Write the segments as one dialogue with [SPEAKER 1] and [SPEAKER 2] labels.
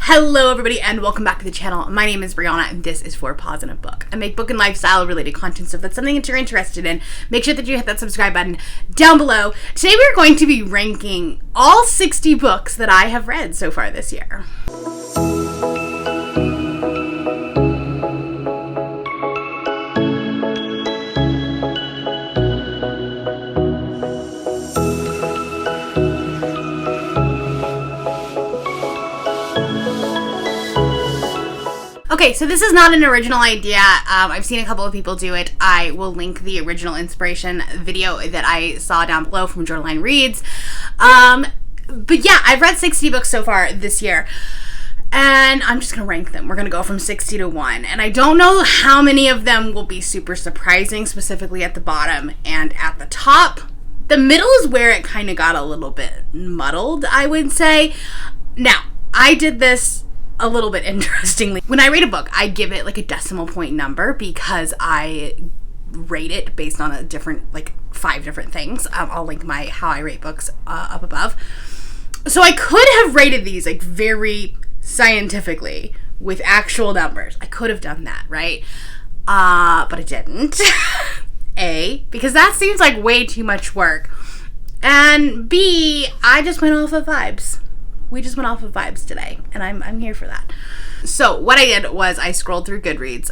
[SPEAKER 1] Hello everybody and welcome back to the channel. My name is Brianna and this is For Pause in a Book. I make book and lifestyle related content, so if that's something that you're interested in, make sure that you hit that subscribe button down below. Today we're going to be ranking all 60 books that I have read so far this year. Okay, so this is not an original idea. I've seen a couple of people do it. I will link the original inspiration video that I saw down below from Journaline Reads. But yeah, I've read 60 books so far this year, and I'm just going to rank them. We're going to go from 60 to 1, and I don't know how many of them will be super surprising, specifically at the bottom and at the top. The middle is where it kind of got a little bit muddled, I would say. Now, I did this a little bit interestingly. When I rate a book, I give it like a decimal point number because I rate it based on a different, like 5 different things. I'll link my how I rate books up above. So I could have rated these like very scientifically with actual numbers. I could have done that, right? But I didn't. A, because that seems like way too much work. And B, I just went off of vibes. We just went off of vibes today, and I'm here for that. So what I did was I scrolled through Goodreads,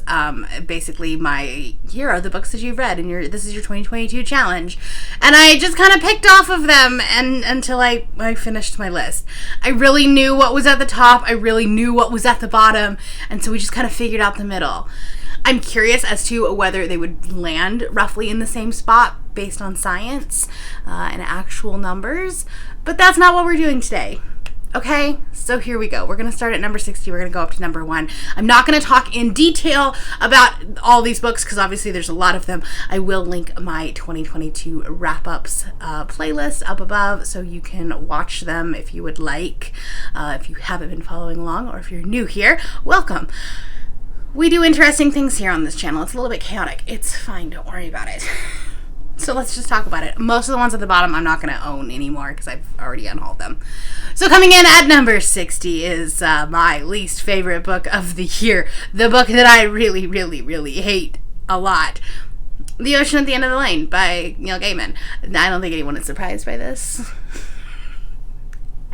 [SPEAKER 1] basically here are the books that you've read, and this is your 2022 challenge, and I just kind of picked off of them and until I finished my list. I really knew what was at the top, I really knew what was at the bottom, and so we just kind of figured out the middle. I'm curious as to whether they would land roughly in the same spot based on science and actual numbers, but that's not what we're doing today. Okay, so here we go. We're going to start at number 60. We're going to go up to number 1. I'm not going to talk in detail about all these books because obviously there's a lot of them. I will link my 2022 wrap-ups playlist up above so you can watch them if you would like. If you haven't been following along or if you're new here, welcome. We do interesting things here on this channel. It's a little bit chaotic. It's fine. Don't worry about it. So let's just talk about it. Most of the ones at the bottom I'm not going to own anymore because I've already unhauled them. So coming in at number 60 is my least favorite book of the year. The book that I really, really, really hate a lot. The Ocean at the End of the Lane by Neil Gaiman. I don't think anyone is surprised by this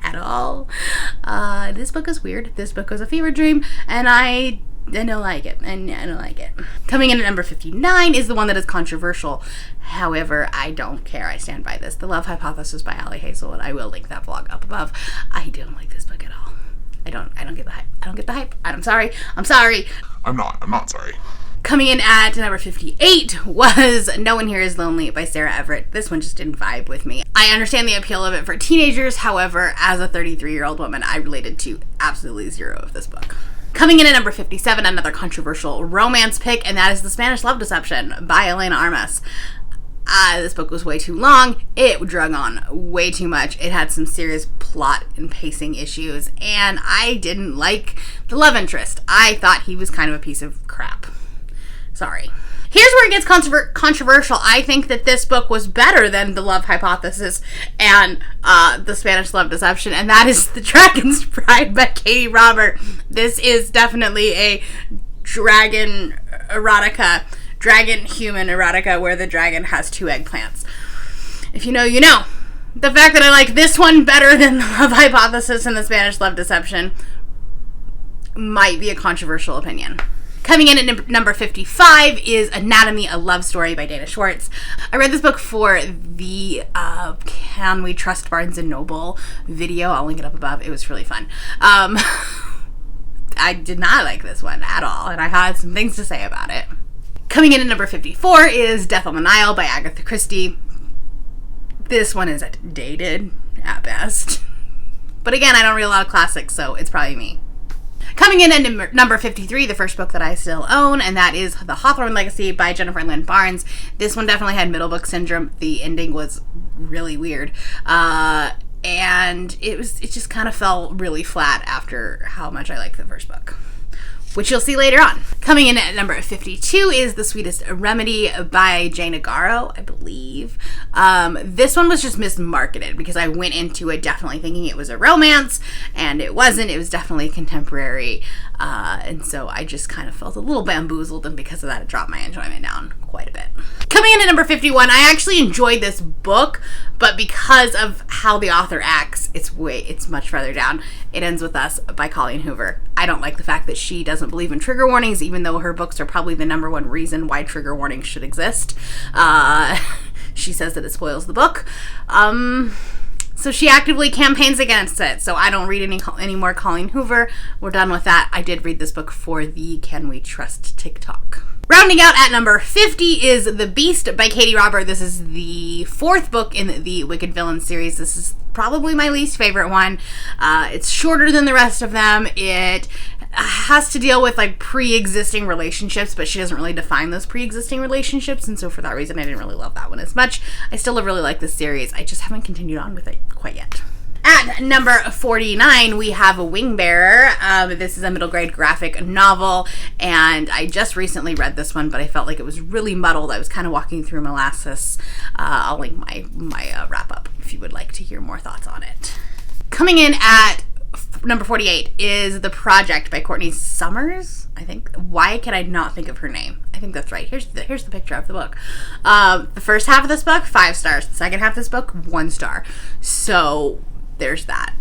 [SPEAKER 1] at all. This book is weird. This book was a fever dream, and I don't like it, and I don't like it. Coming in at number 59 is the one that is controversial. However, I don't care. I stand by this. The Love Hypothesis by Ali Hazelwood. I will link that vlog up above. I don't like this book at all. I don't get the hype. I don't get the hype. I'm sorry. I'm sorry.
[SPEAKER 2] I'm not sorry.
[SPEAKER 1] Coming in at number 58 was No One Here Is Lonely by Sarah Everett. This one just didn't vibe with me. I understand the appeal of it for teenagers. However, as a 33-year-old woman, I related to absolutely zero of this book. Coming in at number 57, another controversial romance pick, and that is The Spanish Love Deception by Elena Armas. This book was way too long. It drug on way too much. It had some serious plot and pacing issues, and I didn't like the love interest. I thought he was kind of a piece of crap. Sorry. Here's where it gets controversial. I think that this book was better than The Love Hypothesis and The Spanish Love Deception, and that is The Dragon's Bride by KATEE Robert. This is definitely a dragon human erotica where the dragon has 2 eggplants. If you know, you know. The fact that I like this one better than The Love Hypothesis and The Spanish Love Deception might be a controversial opinion. Coming in at number 55 is Anatomy, a Love Story by Dana Schwartz. I read this book for the Can We Trust Barnes & Noble video. I'll link it up above. It was really fun. I did not like this one at all, and I had some things to say about it. Coming in at number 54 is Death on the Nile by Agatha Christie. This one is dated at best. But again, I don't read a lot of classics, so it's probably me. Coming in at number 53, the first book that I still own, and that is The Hawthorne Legacy by Jennifer Lynn Barnes. This one definitely had middle book syndrome. The ending was really weird. And it just kind of fell really flat after how much I liked the first book. which you'll see later on. Coming in at number 52 is The Sweetest Remedy by Jane Agaro, I believe. This one was just mismarketed because I went into it definitely thinking it was a romance, and it wasn't. It was definitely contemporary, and so I just kind of felt a little bamboozled, and because of that, it dropped my enjoyment down quite a bit. Coming in at number 51, I actually enjoyed this book, but because of how the author acts, it's much further down. It Ends With Us by Colleen Hoover. I don't like the fact that she doesn't believe in trigger warnings, even though her books are probably the number one reason why trigger warnings should exist. She says that it spoils the book. So she actively campaigns against it. So I don't read any more Colleen Hoover. We're done with that. I did read this book for the Can We Trust TikTok. Rounding out at number 50 is The Beast by Katee Robert. This is the fourth book in the Wicked Villain series. This is probably my least favorite one. It's shorter than the rest of them. It has to deal with like pre-existing relationships, but she doesn't really define those pre-existing relationships, and so for that reason I didn't really love that one as much. I still really like this series. I just haven't continued on with it quite yet. At number 49, we have A Wing Bearer. This is a middle grade graphic novel, and I just recently read this one, but I felt like it was really muddled. I was kind of walking through molasses. I'll link my wrap-up if you would like to hear more thoughts on it. Coming in at number 48 is The Project by Courtney Summers, I think. Why can I not think of her name? I think that's right. Here's the picture of the book. The first half of this book, 5 stars. The second half of this book, 1 star. So there's that.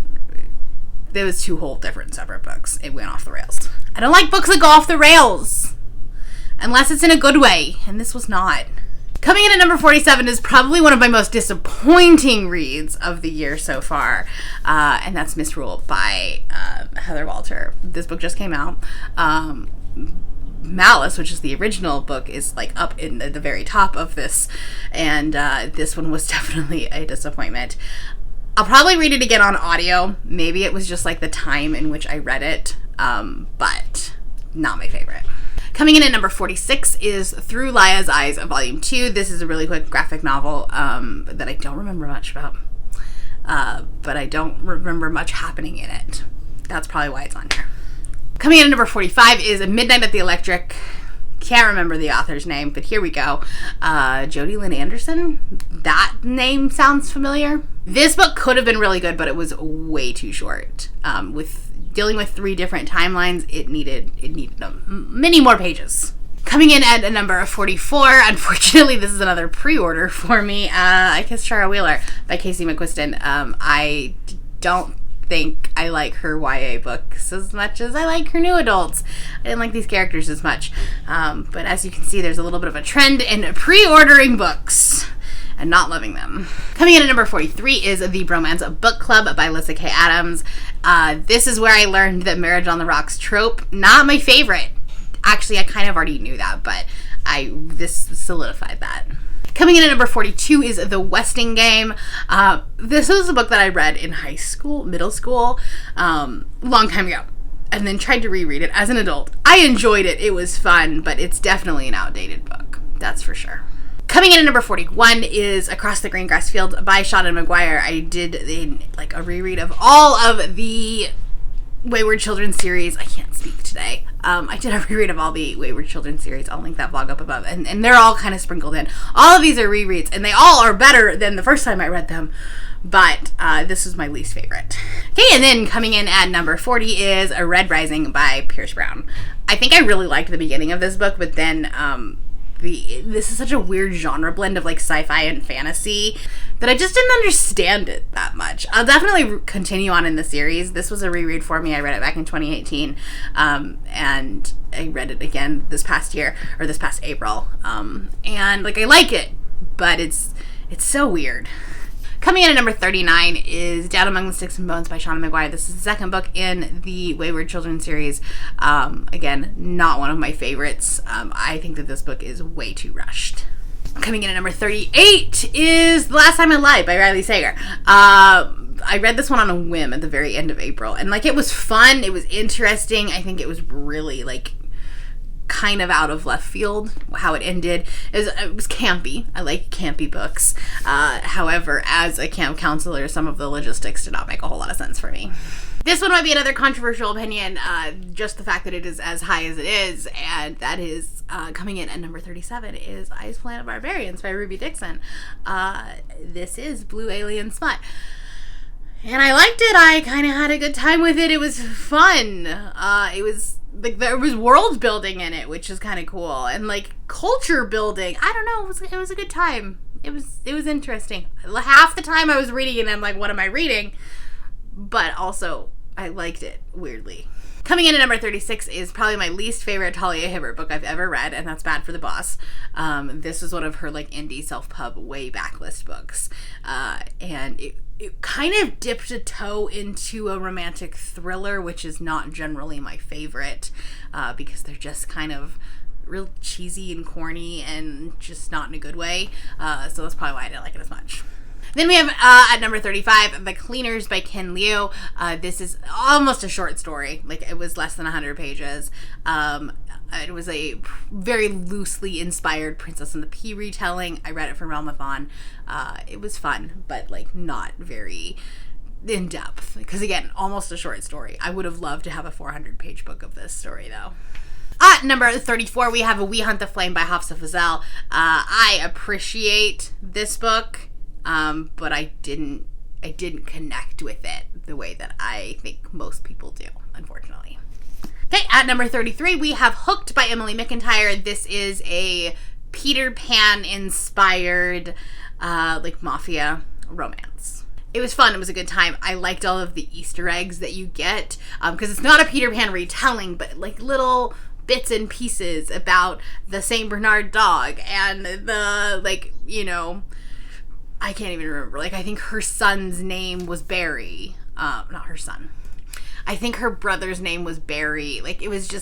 [SPEAKER 1] There was 2 whole different separate books. It went off the rails. I don't like books that go off the rails unless it's in a good way, and this was not. Coming in at number 47 is probably one of my most disappointing reads of the year so far, and that's Misrule by Heather Walter. This book just came out. Malice, which is the original book, is like up in the very top of this, and this one was definitely a disappointment. I'll probably read it again on audio. Maybe it was just like the time in which I read it, but not my favorite. Coming in at number 46 is Through Laya's Eyes, Volume 2. This is a really quick graphic novel that I don't remember much about, but I don't remember much happening in it. That's probably why it's on here. Coming in at number 45 is Midnight at the Electric. Can't remember the author's name, but here we go. Jodi Lynn Anderson. That name sounds familiar. This book could have been really good, but it was way too short. With dealing with 3 different timelines, it needed many more pages. Coming in at number 44, unfortunately, this is another pre-order for me. I Kissed Shara Wheeler by Casey McQuiston. I don't think I like her YA books as much as I like her new adults. I didn't like these characters as much. But as you can see, there's a little bit of a trend in pre-ordering books and not loving them. Coming in at number 43 is The Bromance Book Club by Lyssa Kay Adams. This is where I learned that Marriage on the Rocks trope, not my favorite. Actually, I kind of already knew that, but this solidified that. Coming in at number 42 is The Westing Game. This was a book that I read in high school, middle school, long time ago, and then tried to reread it as an adult. I enjoyed it. It was fun, but it's definitely an outdated book. That's for sure. Coming in at number 41 is Across the Green Grass Field by SEANAN McGuire. I did a reread of all of the Wayward Children series. I can't speak today. I did a reread of all the Wayward Children series. I'll link that vlog up above. And they're all kind of sprinkled in. All of these are rereads, and they all are better than the first time I read them. But this is my least favorite. Okay, and then coming in at number 40 is A Red Rising by Pierce Brown. I think I really liked the beginning of this book, but then this is such a weird genre blend of like sci-fi and fantasy that I just didn't understand it that much. I'll definitely continue on in the series. This was a reread for me. I read it back in 2018, and I read it again this past year, or this past April, and like I like it, but it's so weird. Coming in at number 39 is Down Among the Sticks and Bones by SEANAN McGuire. This is the second book in the Wayward Children series. Again, not one of my favorites. I think that this book is way too rushed. Coming in at number 38 is The Last Time I Lied by Riley Sager. I read this one on a whim at the very end of April, and like it was fun. It was interesting. I think it was really like kind of out of left field how it ended. It was campy. I like campy books. However, as a camp counselor, some of the logistics did not make a whole lot of sense for me. This one might be another controversial opinion, just the fact that it is as high as it is, and that is coming in at number 37 is Ice Planet Barbarians by Ruby Dixon. This is blue alien smut. And I liked it. I kind of had a good time with it. It was fun. It was like there was world building in it, which is kind of cool, and like culture building. I don't know. It was a good time. It was interesting. Half the time I was reading it, and I'm like, what am I reading? But also, I liked it weirdly. Coming in at number 36 is probably my least favorite Talia Hibbert book I've ever read, and that's Bad for the Boss. This is one of her like indie self-pub way backlist books, and it kind of dipped a toe into a romantic thriller, which is not generally my favorite, because they're just kind of real cheesy and corny and just not in a good way. So that's probably why I didn't like it as much. Then we have at number 35, The Cleaners by Ken Liu. This is almost a short story. Like, it was less than 100 pages. It was a very loosely inspired Princess and the Pea retelling. I read it for Realmathon. It was fun, but like not very in depth. Because again, almost a short story. I would have loved to have a 400-page book of this story, though. At number 34, we have We Hunt the Flame by Hafsa Fazal. I appreciate this book. But I didn't connect with it the way that I think most people do, unfortunately. Okay, at number 33, we have Hooked by Emily McIntyre. This is a Peter Pan-inspired, like, mafia romance. It was fun. It was a good time. I liked all of the Easter eggs that you get, because it's not a Peter Pan retelling, but, like, little bits and pieces about the St. Bernard dog and the, like, you know... I can't even remember. Like, I think her son's name was Barry. Not her son. I think her brother's name was Barry. Like, it was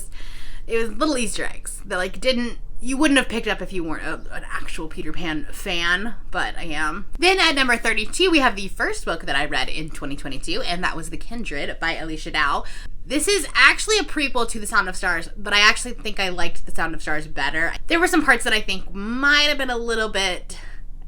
[SPEAKER 1] little Easter eggs that, like, you wouldn't have picked up if you weren't an actual Peter Pan fan, but I am. Then at number 32, we have the first book that I read in 2022, and that was The Kindred by Alicia Dow. This is actually a prequel to The Sound of Stars, but I actually think I liked The Sound of Stars better. There were some parts that I think might have been a little bit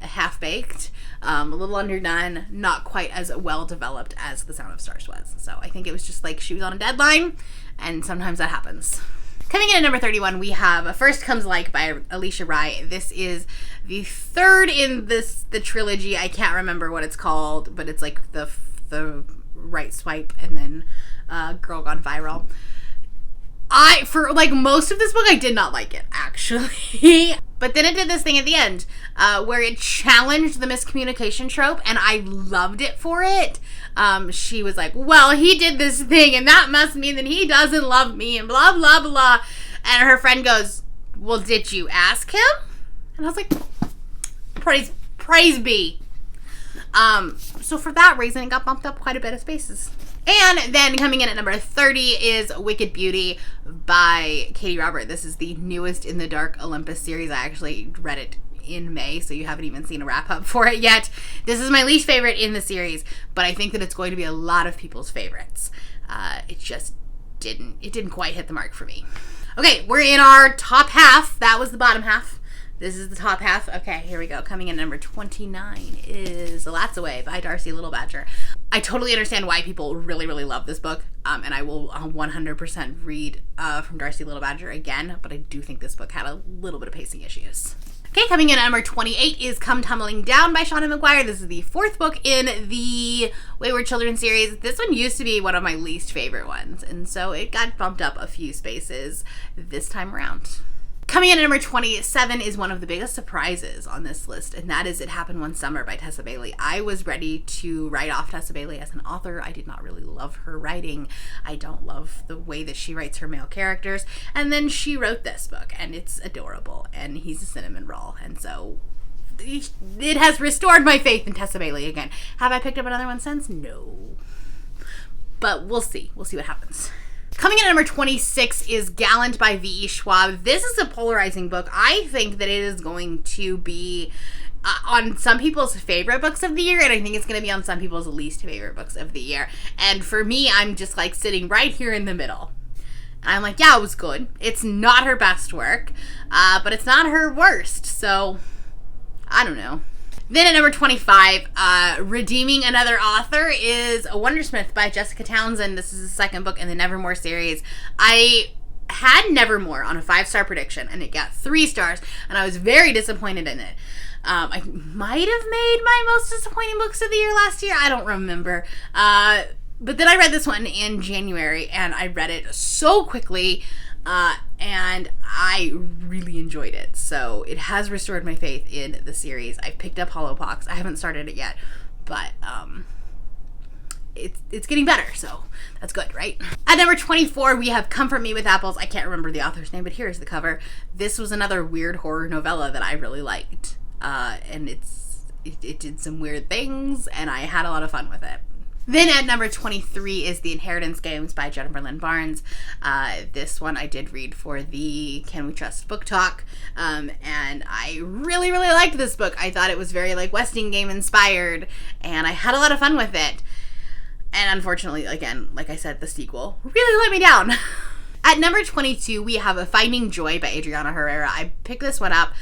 [SPEAKER 1] half-baked, a little underdone, not quite as well developed as The Sound of Stars was. So I think it was just like she was on a deadline, and sometimes that happens. Coming in at number 31, we have First Comes Like by Alicia Rai. This is the third in the trilogy. I can't remember what it's called, but it's like the Right Swipe and then Girl Gone Viral. For like most of this book, I did not like it, actually. But then it did this thing at the end, where it challenged the miscommunication trope, and I loved it for it. She was like, well, he did this thing, and that must mean that he doesn't love me, and blah, blah, blah. And her friend goes, well, did you ask him? And I was like, praise be. So for that reason, it got bumped up quite a bit of spaces. And then coming in at number 30 is Wicked Beauty by Katie Robert. This is the newest in the Dark Olympus series. I actually read it in May, so you haven't even seen a wrap-up for it yet. This is my least favorite in the series, but I think that it's going to be a lot of people's favorites. It just didn't quite hit the mark for me. Okay, we're in our top half. That was the bottom half. This is the top half. Okay, here we go. Coming in at number 29 is That's Away by Darcy Little Badger. I totally understand why people really, really love this book, and I will 100% read from Darcy Little Badger again, but I do think this book had a little bit of pacing issues. Okay, coming in at number 28 is Come Tumbling Down by Seanan McGuire. This is the fourth book in the Wayward Children series. This one used to be one of my least favorite ones, and so it got bumped up a few spaces this time around. Coming in at number 27 is one of the biggest surprises on this list, and that is It Happened One Summer by Tessa Bailey. I was ready to write off Tessa Bailey as an author. I did not really love her writing. I don't love the way that she writes her male characters. And then she wrote this book, and it's adorable, and he's a cinnamon roll. And so it has restored my faith in Tessa Bailey again. Have I picked up another one since? No. But we'll see. We'll see what happens. Coming in at number 26 is Gallant by V.E. Schwab. This is a polarizing book. I think that it is going to be on some people's favorite books of the year, and I think it's going to be on some people's least favorite books of the year. And for me, I'm just like sitting right here in the middle. And I'm like, yeah, it was good. It's not her best work, but it's not her worst. So, I don't know. Then at number 25, redeeming another author, is Wondersmith by Jessica Townsend. This is the second book in the Nevermore series. I had Nevermore on a 5-star prediction, and it got 3 stars, and I was very disappointed in it. I might have made my most disappointing books of the year last year. I don't remember. But then I read this one in January, and I read it so quickly, and I really enjoyed it. So it has restored my faith in the series. I picked up Hollowpox. I haven't started it yet, but it's getting better, so that's good, right? At number 24, we have Comfort Me with Apples. I can't remember the author's name, but here's the cover. This was another weird horror novella that I really liked, and it did some weird things, and I had a lot of fun with it. Then at number 23 is The Inheritance Games by Jennifer Lynn Barnes. This one I did read for the Can We Trust book talk, and I really, really liked this book. I thought it was very like Westing Game inspired, and I had a lot of fun with it. And unfortunately, again, like I said, the sequel really let me down. At number 22, we have Finding Joy by Adriana Herrera. I picked this one up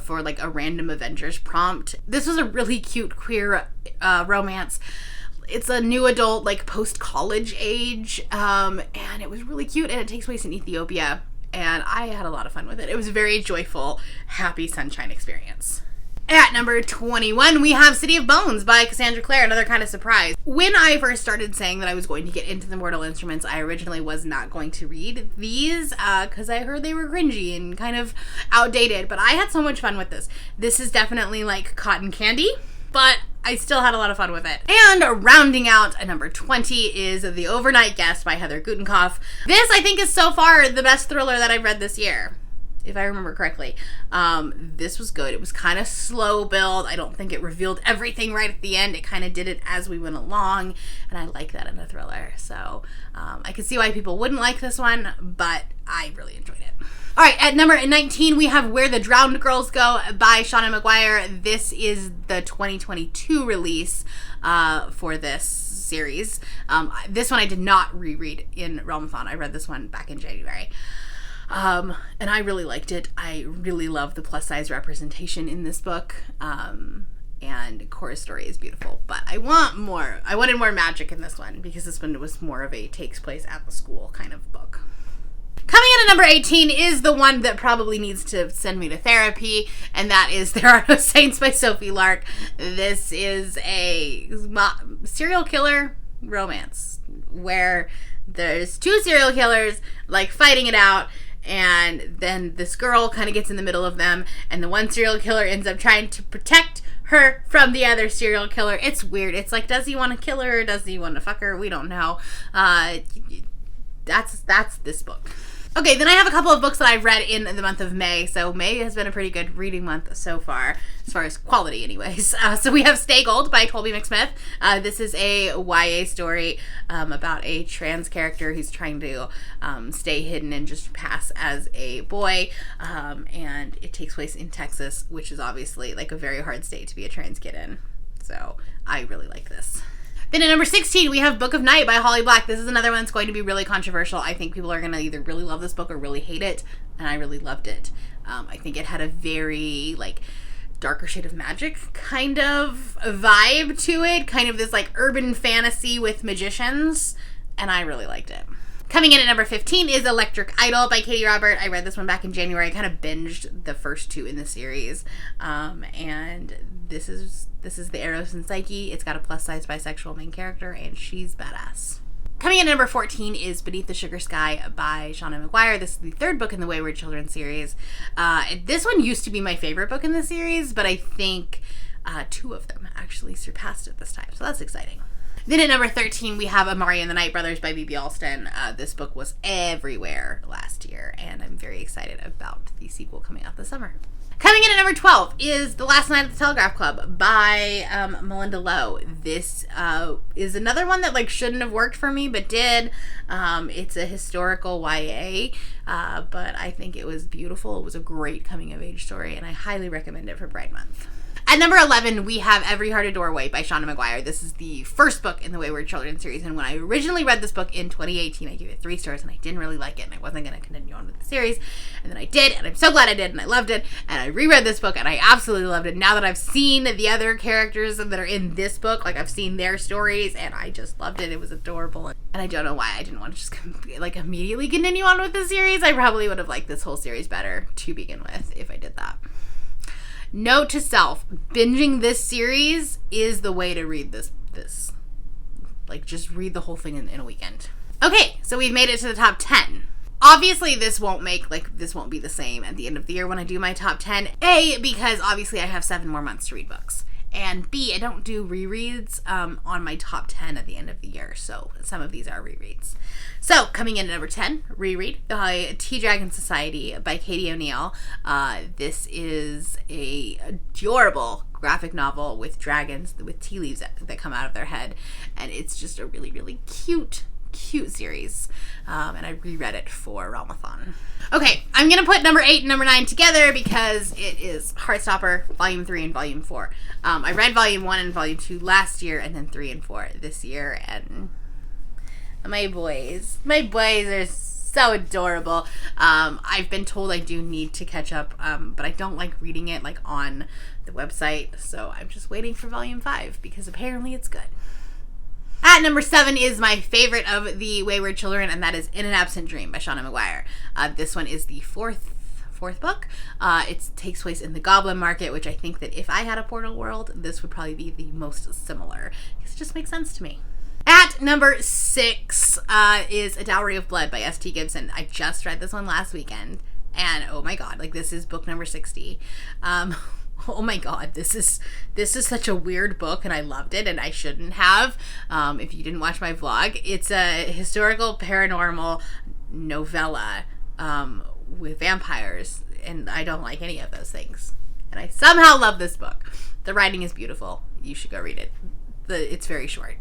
[SPEAKER 1] for like a random Avengers prompt. This was a really cute queer romance. It's a new adult, like post-college age, and it was really cute, and it takes place in Ethiopia, and I had a lot of fun with it. It was a very joyful, happy sunshine experience. At number 21, we have City of Bones by Cassandra Clare, another kind of surprise. When I first started saying that I was going to get into the Mortal Instruments, I originally was not going to read these because I heard they were cringy and kind of outdated, but I had so much fun with this. This is definitely like cotton candy, but I still had a lot of fun with it. And rounding out at number 20 is The Overnight Guest by Heather Gutenkopf. This, I think, is so far the best thriller that I've read this year, if I remember correctly. This was good. It was kind of slow build. I don't think it revealed everything right at the end. It kind of did it as we went along, and I like that in a thriller. So I can see why people wouldn't like this one, but I really enjoyed it. All right, at number 19, we have Where the Drowned Girls Go by SEANAN McGuire. This is the 2022 release for this series. This one I did not reread in Realmathon. I read this one back in January. And I really liked it. I really love the plus-size representation in this book. And Cora's story is beautiful. But I want more. I wanted more magic in this one because this one was more of a takes place at the school kind of book. Coming in at number 18 is the one that probably needs to send me to therapy, and that is There Are No Saints by Sophie Lark. This is a serial killer romance where there's 2 serial killers like fighting it out, and then this girl kind of gets in the middle of them, and the one serial killer ends up trying to protect her from the other serial killer. It's weird. It's like, does he want to kill her? Does he want to fuck her? We don't know. That's this book. Okay, then I have a couple of books that I've read in the month of May. So May has been a pretty good reading month so far, as far as quality anyways. So we have Stay Gold by Colby McSmith. This is a YA story about a trans character who's trying to stay hidden and just pass as a boy. And it takes place in Texas, which is obviously like a very hard state to be a trans kid in. So I really like this. Then at number 16, we have Book of Night by Holly Black. This is another one that's going to be really controversial. I think people are going to either really love this book or really hate it, and I really loved it. I think it had a very, like, darker shade of magic kind of vibe to it, kind of this, like, urban fantasy with magicians, and I really liked it. Coming in at number 15 is Electric Idol by Katie Robert. I read this one back in January. I kind of binged the first 2 in the series, and this is the Eros and Psyche. It's got a plus-size bisexual main character, and she's badass. Coming in at number 14 is Beneath the Sugar Sky by SEANAN McGuire. This is the 3rd book in the Wayward Children series. This one used to be my favorite book in the series, but I think 2 of them actually surpassed it this time, so that's exciting. Then at number 13, we have Amari and the Night Brothers by B.B. Alston. This book was everywhere last year, and I'm very excited about the sequel coming out this summer. Coming in at number 12 is The Last Night at the Telegraph Club by Melinda Lowe. This is another one that like shouldn't have worked for me, but did. It's a historical YA, but I think it was beautiful. It was a great coming-of-age story, and I highly recommend it for Pride Month. At At number 11, we have Every Heart a Doorway by SEANAN McGuire. This is the first book in the Wayward Children series, and when I originally read this book in 2018, I gave it 3 stars, and I didn't really like it, and I wasn't going to continue on with the series, and then I did, and I'm so glad I did, and I loved it, and I reread this book, and I absolutely loved it. Now that I've seen the other characters that are in this book, like, I've seen their stories, and I just loved it. It was adorable, and I don't know why I didn't want to just, like, immediately continue on with the series. I probably would have liked this whole series better to begin with if I did that. Note to self, binging this series is the way to read this. Like, just read the whole thing in a weekend. Okay, so we've made it to the top 10. Obviously, this won't be the same at the end of the year when I do my top 10. A, because obviously I have 7 more months to read books. And B, I don't do rereads on my top 10 at the end of the year, so some of these are rereads. So, coming in at number 10, reread, Tea Dragon Society by KATEE O'Neill. This is a adorable graphic novel with dragons, with tea leaves that come out of their head, and it's just a really, really cute series, and I reread it for Ramathon. Okay, I'm gonna put number 8 and number 9 together because it is Heartstopper, Volume 3 and Volume 4. I read Volume 1 and Volume 2 last year, and then 3 and 4 this year, and my boys are so adorable. I've been told I do need to catch up, but I don't like reading it, like, on the website, so I'm just waiting for Volume 5, because apparently it's good. At number 7 is my favorite of the Wayward Children, and that is In an Absent Dream by SEANAN McGuire. This one is the fourth book. It takes place in the Goblin Market, which I think that if I had a portal world, this would probably be the most similar, because it just makes sense to me. At number 6 is A Dowry of Blood by S.T. Gibson. I just read this one last weekend, and oh my god, like, this is book number 60. Oh my god, this is such a weird book, and I loved it, and I shouldn't have. If you didn't watch my vlog, it's a historical paranormal novella with vampires, and I don't like any of those things. And I somehow love this book. The writing is beautiful. You should go read it. It's very short.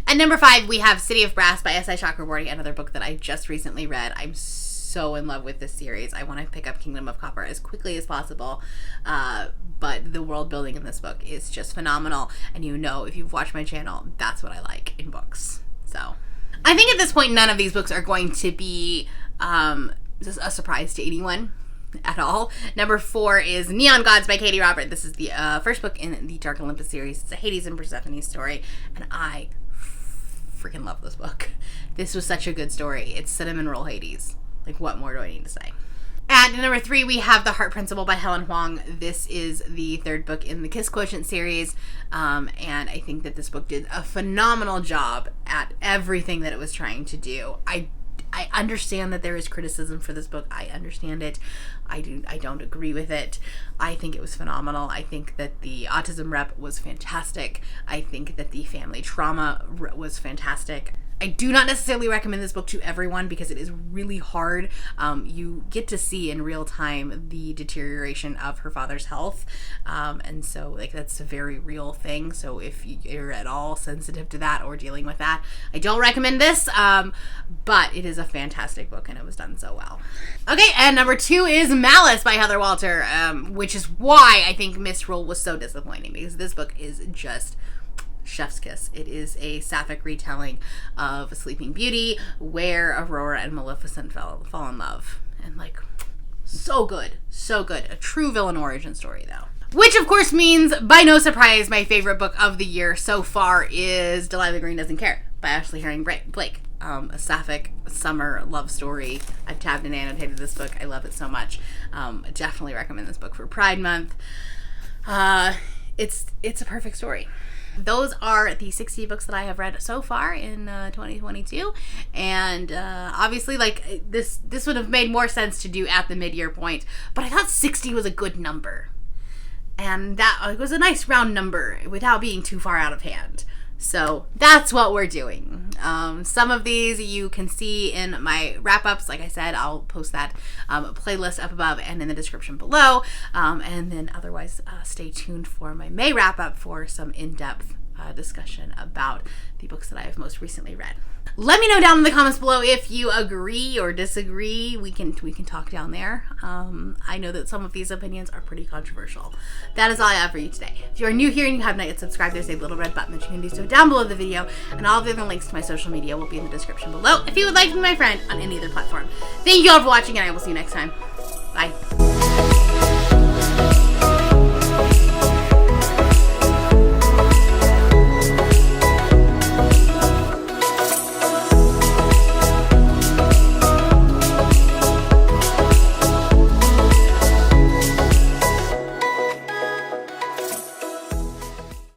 [SPEAKER 1] At number 5, we have City of Brass by S.I. Chakraborty, another book that I just recently read. I'm so in love with this series. I want to pick up Kingdom of Copper as quickly as possible, but the world building in this book is just phenomenal, and you know, if you've watched my channel, that's what I like in books. So I think at this point none of these books are going to be a surprise to anyone at all. Number 4 is Neon Gods by Katie Robert. This is the first book in the Dark Olympus series. It's a Hades and Persephone story, and I freaking love this book. This was such a good story. It's Cinnamon Roll Hades. Like, what more do I need to say? At number 3, we have The Heart Principle by Helen Huang. This is the 3rd book in the Kiss Quotient series, and I think that this book did a phenomenal job at everything that it was trying to do. I understand that there is criticism for this book. I understand it. I don't agree with it. I think it was phenomenal. I think that the autism rep was fantastic. I think that the family trauma was fantastic. I do not necessarily recommend this book to everyone because it is really hard. You get to see in real time the deterioration of her father's health, and so, like, that's a very real thing. So if you're at all sensitive to that or dealing with that, I don't recommend this, but it is a fantastic book and it was done so well. Okay, and number 2 is Malice by Heather Walter, which is why I think Mistral was so disappointing, because this book is just chef's kiss. It is a sapphic retelling of Sleeping Beauty, where Aurora and Maleficent fall in love. And, like, so good. So good. A true villain origin story, though. Which, of course, means, by no surprise, my favorite book of the year so far is Delilah Green Doesn't Care by Ashley Herring Blake. A sapphic summer love story. I've tabbed and annotated this book. I love it so much. Definitely recommend this book for Pride Month. It's a perfect story. Those are the 60 books that I have read so far in 2022, and obviously, like, this would have made more sense to do at the mid-year point, but I thought 60 was a good number, and that was a nice round number without being too far out of hand. So that's what we're doing. Some of these you can see in my wrap-ups. Like I said, I'll post that playlist up above and in the description below. And then otherwise, stay tuned for my May wrap-up for some in-depth discussion about the books that I have most recently read. Let me know down in the comments below if you agree or disagree. We can talk down there. I know that some of these opinions are pretty controversial. That is all I have for you today. If you are new here and you have not yet subscribed, there's a little red button that you can do so down below the video, and all of the other links to my social media will be in the description below if you would like to be my friend on any other platform. Thank you all for watching, and I will see you next time. Bye.